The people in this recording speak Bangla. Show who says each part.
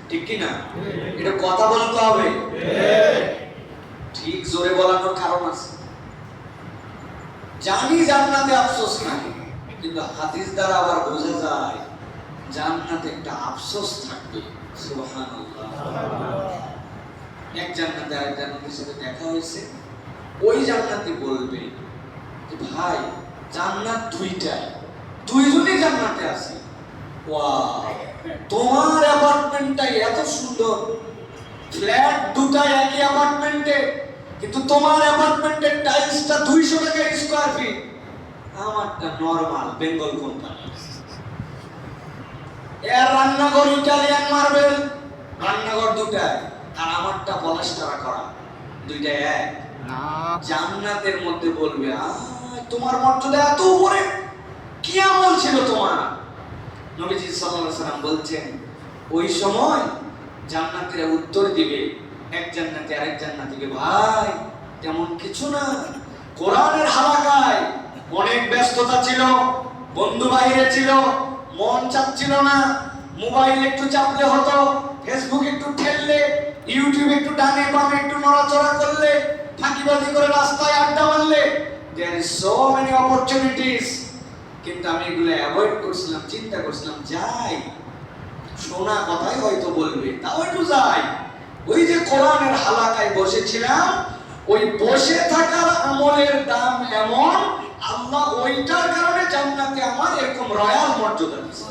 Speaker 1: ঠিক কি না? এটা কথা বলতে হবে, ঠিক জোরে বলানোর কারণ আছে। জানি জান্নাতে আফসোস নাই, কিন্তু হাদিস দ্বারা আবার বোঝা যায় জান্নাতে একটা আফসোস থাকবে। সুবহানাল্লাহ। এক জান্নাতে আরেক জান্নাতের সাথে দেখা হয়েছে, ওই জান্নাতি বলবে যে ভাই জান্নাত দুইটাই, দুইজনই জান্নাতে আছে। ওয়াও, তোমার অ্যাপার্টমেন্টটাই এত সুন্দর, ফ্ল্যাট দুটা একই অ্যাপার্টমেন্টে, কিন্তু তোমার অ্যাপার্টমেন্টের টাইলসটা 200 টাকা স্কয়ার ফিট, আমারটা নরমাল বেঙ্গল কোম্পানি। এর রান্নাঘর ইটালিয়ান মার্বেল, রান্নাঘর দুটাই, আর আমারটা পলাস্টার করা, দুইটা এক না। জান্নাতের মধ্যে বলবে তোমার মর্যাদা এত উপরে, কি আমল ছিল তোমার? নবীজি সাল্লাল্লাহু আলাইহি ওয়াসাল্লাম বলছেন, ওই সময় জান্নাতীরা উত্তর দিবে, এক জান্নাতি আরেক জান্নাতিকে, ভাই তেমন কিছু না, কোরআনের হালাকায় অনেক ব্যস্ততা ছিল, বন্ধু বাইরে ছিল, মন চাচ্ছিল না, মোবাইল একটু চাপলে হতো, ফেসবুক একটু ঠেললে, ইউটিউব একটু ডানে বামে একটু নড়াচড়া করলে, ফাঁকিবাজি করে রাস্তায় আড্ডা মারলে, there is so many opportunities, কিন্তু আমি এগুলো অ্যাভয়েড করছিলাম, চিন্তা করছিলাম যাই, শোনা কথাই হয়তো বলবে, তাও একটু যাই। ওই যে কোরআনের হালাকায় বসেছিলাম, ওই বসে থাকার আমলের দাম এমন, আল্লাহ ওইটার কারণে জান্নাতে আমার এরকম রয়্যাল মর্যাদা দিয়েছে।